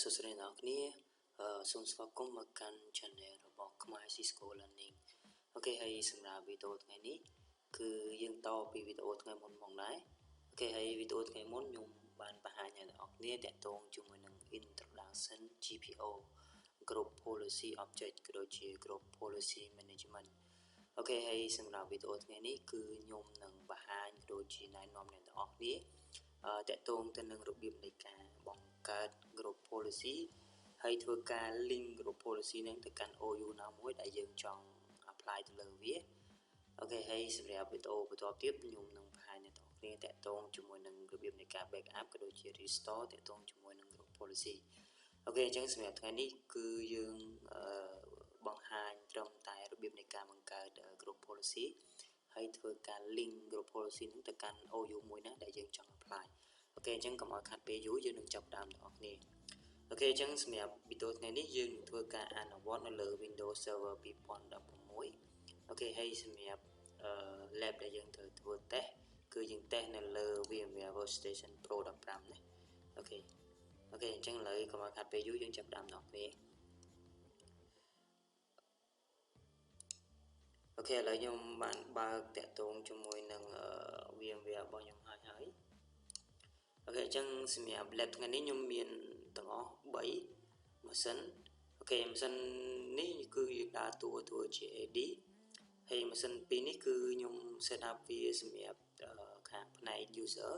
សួស្តីអ្នកនរគ្នាសូមស្វាគមន៍មកកាន់ channel របស់ ខ្មែរ Cisco Learning អូខេហើយសម្រាប់វីដេអូថ្ងៃនេះគឺយើងតពីវីដេអូថ្ងៃមុនមកដែរអូខេហើយវីដេអូថ្ងៃមុនខ្ញុំបានបង្ហាញឲ្យអ្នកនរគ្នាតាក់ទងជាមួយនឹង Introduction GPO Group Policy Object ក៏ដូចជា Group Policy Management អូខេហើយសម្រាប់វីដេអូថ្ងៃនេះគឺខ្ញុំនឹងបង្ហាញក៏ដូចជាណែនាំអ្នកនរគ្នាតាក់ទងទៅនឹងរបៀបនៃការបង្កើត group policy ហើយធ្វើការ link group policy នឹងទៅកាន់ OU ណាមួយដែលយើងចង់ apply ទៅលើវាអូខេហើយសម្រាប់វីដេអូបន្តទៀតខ្ញុំនឹងបង្ហាញអ្នកនរគ្នាតាក់ទងជាមួយនឹងរបៀបនៃការ backup ក៏ដូចជា restore តាក់ទងជាមួយនឹង group policy អូខេអញ្ចឹងសម្រាប់ថ្ងៃនេះគឺយើងបង្ហាញត្រឹមតែរបៀបនៃការបង្កើត group policy ហើយធ្វើការ link group policy នឹងទៅកាន់ OU មួយណាដែលយើងចង់ apply អូខេអញ្ចឹងកុំឲ្យខាត់ពេលយូរយើងនឹងចាប់ផ្ដើមទាំងអស់គ្នាអូខេអញ្ចឹងសម្រាប់វីដេអូថ្ងៃនេះយើងនឹងធ្វើការអនុវត្តនៅលើ Windows Server 2016អូខេហើយសម្រាប់lab ដែលយើងត្រូវធ្វើ test គឺយើង test នៅលើ VMware Workstation Pro 15ណាអូខេអញ្ចឹងឥឡូវកុំឲ្យខាត់ពេលយូរយើងចាប់ផ្ដើមទាំងអស់គ្នាអូខេឥឡូវខ្ញុំបានបើកតាក់ទងជាមួយនឹង VMware របស់ខ្ញុំហើយអូខេអញ្ចឹងសម្រាប់ lab ថ្ងៃនេះខ្ញុំមានទាំងអស់3ម៉ាស៊ីនអូខេម៉ាស៊ីននេះគឺយើងដើរតួជា AD ហើយម៉ាស៊ីន2នេះគឺខ្ញុំ set up វាសម្រាប់ខាងផ្នែក user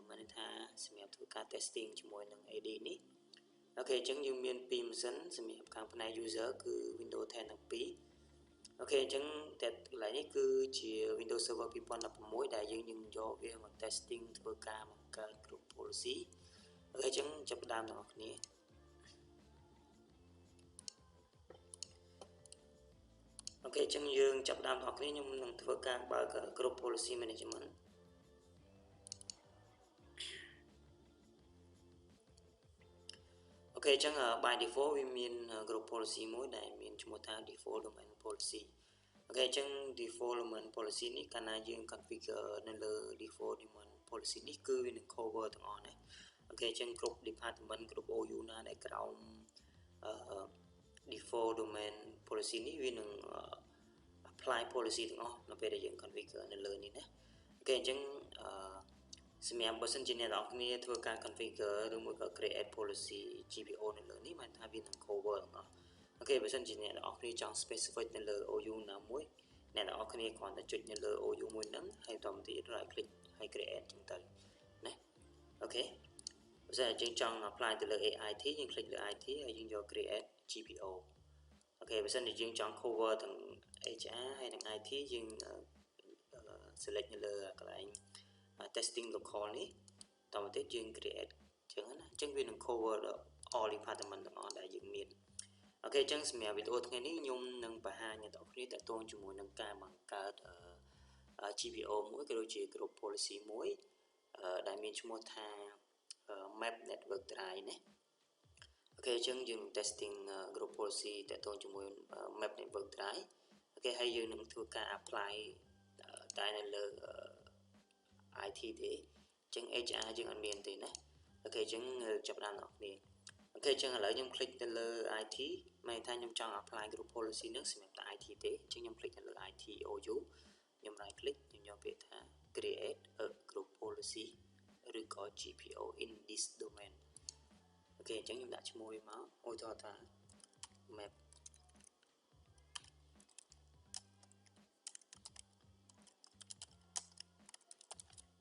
មានន័យថាសម្រាប់ធ្វើការ testing ជាមួយនឹង AD នេះអូខេអញ្ចឹងយើងមាន2ម៉ាស៊ីនសម្រាប់ខាងផ្នែក user គឺ Windows 10 ទាំង2អូខេអញ្ចឹងតែកន្លែងនេះគឺជា Windows Server 2016ដែលយើងនឹងយកវាមក testing ធ្វើការបង្កើត group policy អូខេអញ្ចឹងចាប់ផ្ដើមទាំងអស់គ្នាអូខេអញ្ចឹងយើងចាប់ផ្ដើមទាំងអស់គ្នាខ្ញុំនឹងធ្វើការបើក group policy management អូខេអញ្ចឹង by default វាមាន group policy មួយដែលមានឈ្មោះថា default domain policy អូខេអញ្ចឹង default domain policy នេះកាលណាយើង configure នៅលើ default domain policy នេះគឺវានឹង cover ទាំងអស់ណាអូខេអញ្ចឹងគ្រប់ department គ្រប់ OU ណាដែលក្រោមdefault domain policy នេះវានឹង apply policy ទាំងអស់នៅពេលដែលយើង configure នៅលើនេះណាអូខេអញ្ចឹងសម្រាប់បើសិនជាអ្នកនរគ្នាធ្វើការ configure ឬមួយក៏ create policy GPO នៅលើនេះបានថាវានឹង cover ទាំងអស់អូខេបើសិនជាអ្នកនរគ្នាចង់ specific នៅលើ OU ណាមួយអ្នកនរគ្នាគ្រាន់តែចុចនៅលើ OU មួយហ្នឹងហើយបន្តមកទៀត right click ហើយ create ចឹងទៅណាអូខេបើសិនជាយើងចង់ apply ទៅលើ IT យើង click លើ IT ហើយយើងយក create GPO អូខេបើសិនជាយើងចង់ cover ទាំង HR ហើយនិង IT យើង select នៅលើកន្លែង testing local នេះតមកទៀតយើង create ចឹងណាអញ្ចឹងវានឹង cover all department ទាំងអស់ដែលយើងមានអូខេអញ្ចឹងសម្រាប់វីដេអូថ្ងៃនេះខ្ញុំនឹងបង្ហាញអ្នកនរគ្នាតាក់ទងជាមួយនឹងការបង្កើត GPO មួយក៏ដូចជា group policy មួយដែលមានឈ្មោះថា map network drive ណាអូខេអញ្ចឹងយើង testing group policy តាក់ទងជាមួយ map network drive អូខេហើយយើងនឹងធ្វើការ apply តែនៅលើ IT ទេអញ្ចឹង HR យើងអត់មានទេណាអូខេអញ្ចឹងចាប់ផ្ដើមអ្នកគ្នាអូខេអញ្ចឹងឥឡូវខ្ញុំ click ទៅលើ IT មានន័យថាខ្ញុំចង់ apply group policy នឹងសម្រាប់តែ IT ទេអញ្ចឹងខ្ញុំ click ទៅលើ IT OU ខ្ញុំ right click ខ្ញុំយកពាក្យថា create a group policy ឬក៏ GPO in this domain អូខេអញ្ចឹងខ្ញុំដាក់ឈ្មោះវាមកឧទាហរណ៍ថា map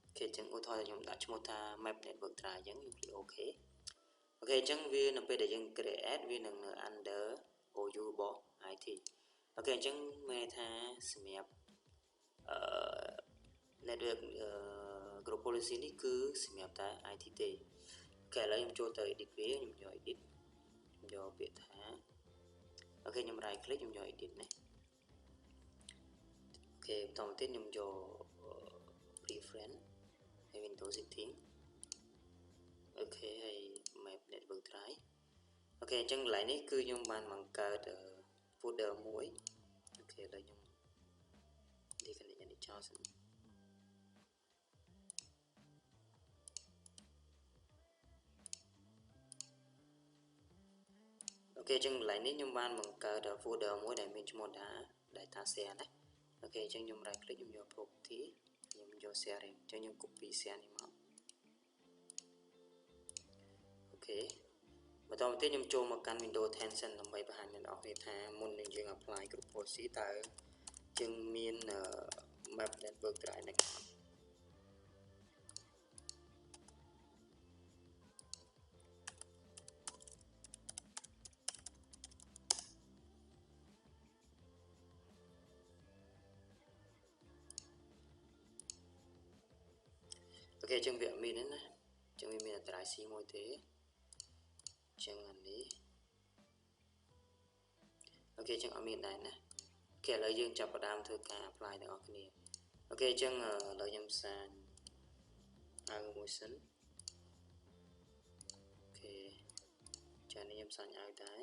អូខេអញ្ចឹងឧទាហរណ៍ខ្ញុំដាក់ឈ្មោះថា map network drive អញ្ចឹងខ្ញុំ click OK អូខេអញ្ចឹងវានៅពេលដែលយើង create វានឹងនៅ under OU របស់ IT អូខេអញ្ចឹងមានន័យថាសម្រាប់network group policy នេះគឺសម្រាប់តែ IT ទេអូខេឥឡូវខ្ញុំចូលទៅ edit វាខ្ញុំយក edit ខ្ញុំយកពាក្យថាអូខេខ្ញុំ right click ខ្ញុំយក edit ណាអូខេបន្តមកទៀតខ្ញុំយក preference ហើយ Windows setting អូខេហើយ map network drive អូខេអញ្ចឹងកន្លែងនេះគឺខ្ញុំបានបង្កើត folder មួយអូខេឥឡូវខ្ញុំ disconnect នេះចោលសិន ចឹងកន្លែងនេះខ្ញុំបានបង្កើត folder មួយដែលមានឈ្មោះថា data share ណាអូខេចឹងខ្ញុំ right click ខ្ញុំយក property ខ្ញុំយក sharing ចឹងខ្ញុំ copy share នេះមកអូខេបន្តមកទៀតខ្ញុំចូលមកកាន់ Windows 10 សិនដើម្បីបង្ហាញអ្នកនរគ្នាថាមុននឹងយើង apply group policy តើយើងមាន map network drive នេះអូខេចឹងវាអត់មានទេណាចឹងវាមាន drive C មួយទេចឹងអានេះអូខេចឹងអត់មានដែរណាអូខេឥឡូវយើងចាប់ផ្ដើមធ្វើការ apply ទាំងអស់គ្នាអូខេចឹងឥឡូវខ្ញុំសាញឲ្យមួយសិនអូខេចានេះខ្ញុំសាញឲ្យដែរ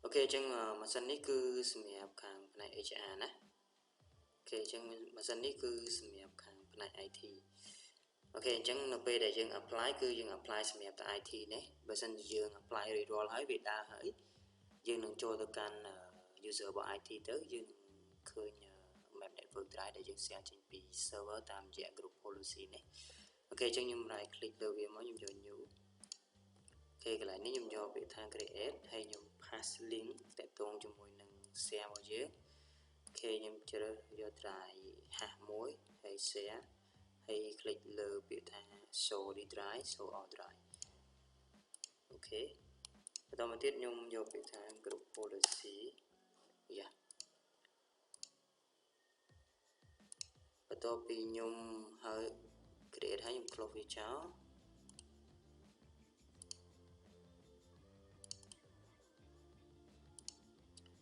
អូខេចឹងម៉ាស៊ីននេះគឺសម្រាប់ខាងផ្នែក HR ណាអូខេចឹងម៉ាស៊ីននេះគឺសម្រាប់ខាងផ្នែក IT អូខេអញ្ចឹងនៅពេលដែលយើង apply គឺយើង apply សម្រាប់តែ IT នេះបើសិនជាយើង apply រួចរាល់ហើយវាដើរហើយយើងនឹងចូលទៅកាន់ user របស់ IT ទៅយើងនឹងឃើញ map network drive ដែលយើង share ចេញពី server តាមរយៈ group policy នេះអូខេអញ្ចឹងខ្ញុំ right click លើវាមកខ្ញុំយក new អូខេកន្លែងនេះខ្ញុំយកពាក្យថា create ហើយខ្ញុំ pass link តាក់ទងជាមួយនឹង share របស់យើងអូខេខ្ញុំជ្រើសយក drive hash មួយហើយ share ហើយ click លើពាក្យថា show the drive show all drive អូខេបន្តមកទៀតខ្ញុំយកពាក្យថា group policy យ៉ាបន្ទាប់ពីខ្ញុំហើយ create ហើយខ្ញុំ close វាចោល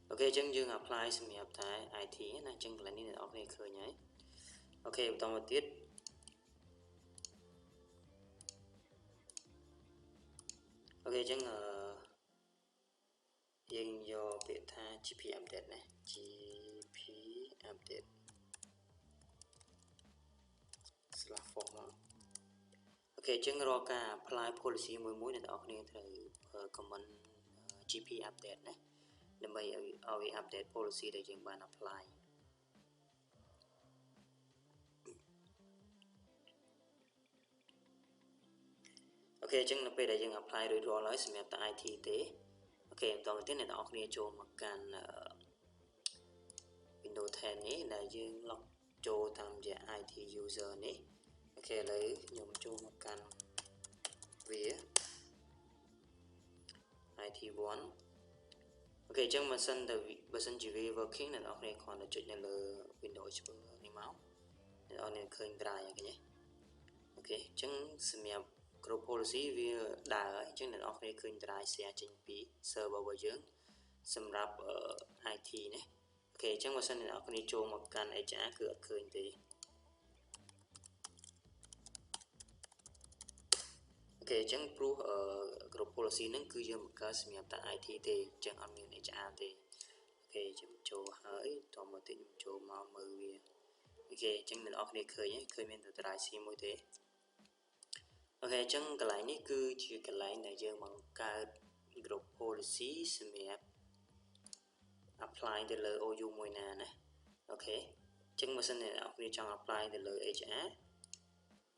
អូខេអញ្ចឹងយើង apply សម្រាប់តែ IT ណាអញ្ចឹងកន្លែងនេះអ្នកនរគ្នាឃើញហើយអូខេបន្តមកទៀតអូខេអញ្ចឹងយើងយកពាក្យថា GP update ណា GP update /for មកអូខេអញ្ចឹងរាល់ការ apply policy មួយអ្នកនរគ្នាត្រូវ comment GP update ណាដើម្បីឲ្យ update policy ដែលយើងបាន apply អូខេអញ្ចឹងនៅពេលដែលយើង apply រួចរាល់ហើយសម្រាប់តែ IT ទេអូខេបន្តមកទៀតអ្នកនរគ្នាចូលមកកាន់ Windows 10 នេះដែលយើង log ចូលតាមរយៈ IT user នេះអូខេឥឡូវខ្ញុំចូលមកកាន់វា IT1 អូខេអញ្ចឹងបើសិនជាវា working អ្នកនរគ្នាគ្រាន់តែចុចនៅលើ Windows Explorer នេះមកអ្នកនរគ្នាឃើញ drive ហ្នឹងណាអូខេអញ្ចឹងសម្រាប់ group policy វាដើរហើយអញ្ចឹងអ្នកនរគ្នាឃើញ drive share ចេញពី server របស់យើងសម្រាប់ IT ណាអូខេអញ្ចឹងបើសិនអ្នកនរគ្នាចូលមកកាន់ HR គឺអត់ឃើញទេអូខេអញ្ចឹងព្រោះgroup policy ហ្នឹងគឺយើងបង្កើតសម្រាប់តែ IT ទេអញ្ចឹងអត់មាន HR ទេអូខេខ្ញុំចូលហើយតមកទៀតខ្ញុំចូលមកមើលវាអូខេអញ្ចឹងអ្នកនរគ្នាឃើញមានតែ drive C មួយទេអូខេអញ្ចឹងកន្លែងនេះគឺជាកន្លែងដែលយើងបង្កើត group policy សម្រាប់ apply ទៅលើ OU មួយណាណាអូខេអញ្ចឹងបើសិនអ្នកនរគ្នាចង់ apply ទៅលើ HR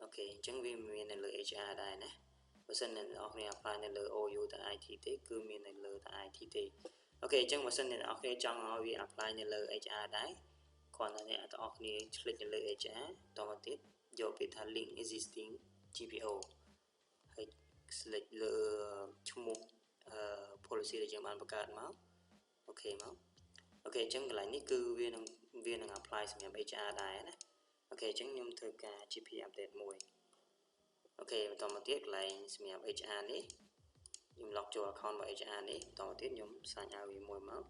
អូខេអញ្ចឹងវាមាននៅលើ HR ដែរណាបើសិនអ្នកនរគ្នា apply នៅលើ OU តែ IT ទេគឺមាននៅលើតែ IT ទេអូខេអញ្ចឹងបើសិនអ្នកនរគ្នាចង់ឲ្យវា apply នៅលើ HR ដែរគ្រាន់តែអ្នកទាំងអស់គ្នា click នៅលើ HR តមកទៀតយកពាក្យថា link existing GPO ហើយ select លើឈ្មោះpolicy ដែលយើងបានបង្កើតមកអូខេមកអូខេអញ្ចឹងកន្លែងនេះគឺវានឹង apply សម្រាប់ HR ដែរណាអូខេអញ្ចឹងខ្ញុំធ្វើការ GP update មួយអូខេបន្តមកទៀតកន្លែងសម្រាប់ HR នេះខ្ញុំ log ចូល account របស់ HR នេះបន្តមកទៀតខ្ញុំសាញឲ្យវាមួយមក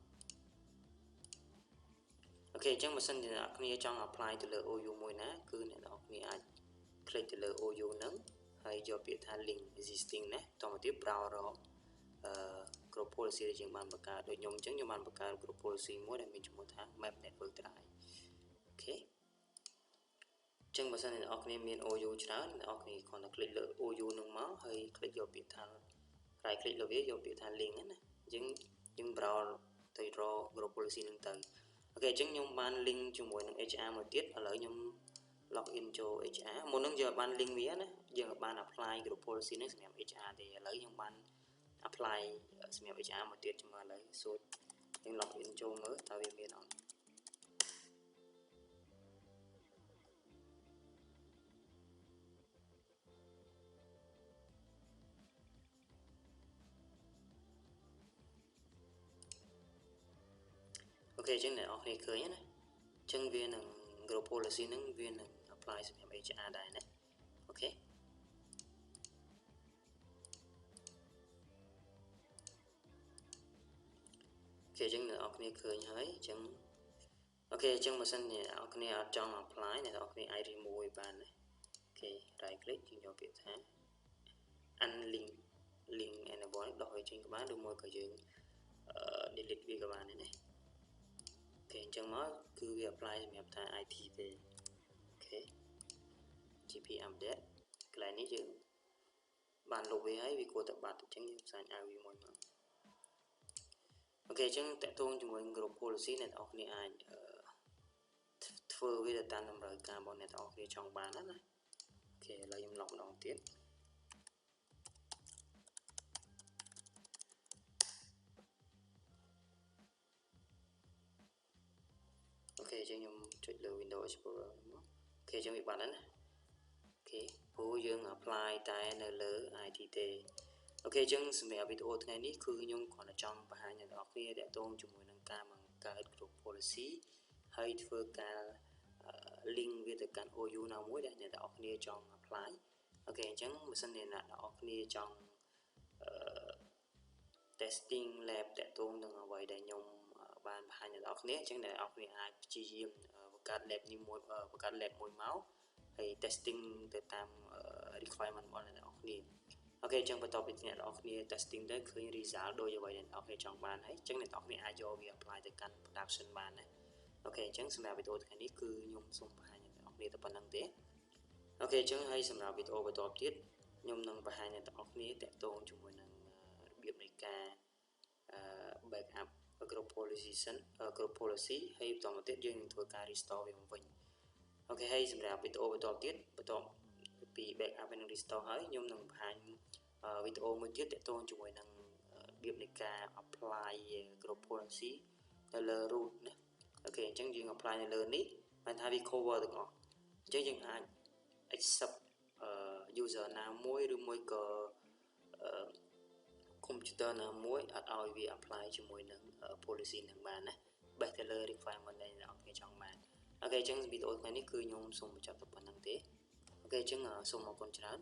អូខេអញ្ចឹងបើសិនជាអ្នកគ្នាចង់ apply ទៅលើ OU មួយណាគឺអ្នកនរគ្នាអាច click ទៅលើ OU ហ្នឹងហើយយកពាក្យថា link existing ណាបន្តមកទៀត browse group policy ដែលយើងបានបង្កើតដូចខ្ញុំអញ្ចឹងខ្ញុំបានបង្កើត group policy មួយដែលមានឈ្មោះថា map network drive អូខេ ចឹងបើសិនអ្នកនរគ្នាមាន OU ច្រើនអ្នកនរគ្នាគ្រាន់តែ click លើ OU នឹងមកហើយ click យកពាក្យថា right click លើវាយកពាក្យថា link ណាអញ្ចឹងយើង browse ទៅ draw group policy នឹងទៅអូខេអញ្ចឹងខ្ញុំបាន link ជាមួយនឹង HR មួយទៀតឥឡូវខ្ញុំ log in ចូល HR មុននឹងយើងបាន link វាណាយើងបាន apply group policy នេះសម្រាប់ HR ទេឥឡូវយើងបាន apply សម្រាប់ HR មួយទៀតជាមួយឥឡូវសួរយើង log in ចូលមើលតើវាមានអត់អូខេអញ្ចឹងអ្នកនរគ្នាឃើញណាអញ្ចឹងវានឹង group policy ហ្នឹងវានឹង apply សម្រាប់ HR ដែរណាអូខេគេអញ្ចឹងអ្នកនរគ្នាឃើញហើយអញ្ចឹងអូខេអញ្ចឹងបើសិនជាអ្នកនរគ្នាអត់ចង់ apply អ្នកនរគ្នាអាច remove បានណាអូខេ right click យើងយកពាក្យថា unlink link enable ដោះឲ្យចេញក៏បានឬមួយក៏យើង delete វាក៏បានដែរណាអូខេអញ្ចឹងមកគឺវា apply សម្រាប់ថា IT ទេអូខេ GP update កន្លែងនេះយើងបានលុបវាហើយវាគួរតែបាត់អញ្ចឹងយើងផ្សាយឲ្យវាមួយមកអូខេអញ្ចឹងតកតងជាមួយ group policy អ្នកនរគ្នាអាចធ្វើវាទៅតាមតម្រូវការរបស់អ្នកនរគ្នាចង់បានណាអូខេឥឡូវខ្ញុំ log ម្ដងទៀតអូខេអញ្ចឹងខ្ញុំចុចលើ Windows Explorer មកអូខេអញ្ចឹងវាបាត់ហើយណាអូខេព្រោះយើង apply តែនៅលើ IT ទេអូខេអញ្ចឹងសម្រាប់វីដេអូថ្ងៃនេះគឺខ្ញុំគ្រាន់តែចង់បង្ហាញអ្នកនរគ្នាតកតងជាមួយនឹងការបង្កើត group policy ហើយធ្វើការ link វាទៅកាន់ OU ណាមួយដែលអ្នកនរគ្នាចង់ apply អូខេអញ្ចឹងបើសិនជាអ្នកនរគ្នាចង់testing lab តកតងនឹងអ្វីដែលខ្ញុំបានបង្ហាញអ្នកនរគ្នាអញ្ចឹងអ្នកនរគ្នាអាចព្យាយាមបង្កើត lab នេះមួយបង្កើត lab មួយមកហើយ testing ទៅតាម requirement របស់អ្នកនរគ្នាអូខេអញ្ចឹងបន្ទាប់ពីអ្នកនរគ្នា testing ទៅឃើញ result ដូចអ្វីដែលអ្នកនរគ្នាចង់បានហើយអញ្ចឹងអ្នកនរគ្នាអាចយកវា apply ទៅកាន់ production បានណាអូខេអញ្ចឹងសម្រាប់វីដេអូថ្ងៃនេះគឺខ្ញុំសូមបង្ហាញអ្នកនរគ្នាតែប៉ុណ្្នឹងទេអូខេអញ្ចឹងហើយសម្រាប់វីដេអូបន្តទៀតខ្ញុំនឹងបង្ហាញអ្នកនរគ្នាតកតងជាមួយនឹងរបៀបនៃការ backup group policy ហើយបន្តមកទៀតយើងនឹងធ្វើការ restore វាមកវិញអូខេហើយសម្រាប់វីដេអូបន្តទៀតបន្ទាប់ពី backup និង restore ហើយខ្ញុំនឹងបង្ហាញវីដេអូមួយទៀតតកតងជាមួយនឹងរបៀបនៃការ apply group policy ទៅលើ root ណាអូខេអញ្ចឹងយើង apply នៅលើនេះបានថាវា cover ទាំងអស់អញ្ចឹងយើងអាច accept user ណាមួយឬមួយក៏ computer ណាមួយអត់ឲ្យវា apply ជាមួយនឹង policy នឹងបានណាបេះទៅលើ requirement ដែលអ្នកនរគ្នាចង់បានអូខេអញ្ចឹងវីដេអូថ្ងៃនេះគឺខ្ញុំសូមបញ្ចប់តែប៉ុណ្្នឹងទេអូខេអញ្ចឹងសូមអរគុណច្រើន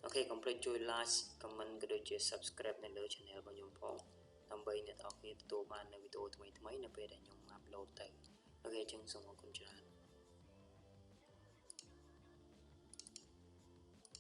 អូខេ complete ជួយ like comment ក៏ដូចជា subscribe នៅលើ channel របស់ខ្ញុំផងដើម្បីអ្នកនរគ្នាទទួលបាននៅវីដេអូថ្មីៗនៅពេលដែលខ្ញុំ upload ទៅអូខេអញ្ចឹងសូមអរគុណច្រើន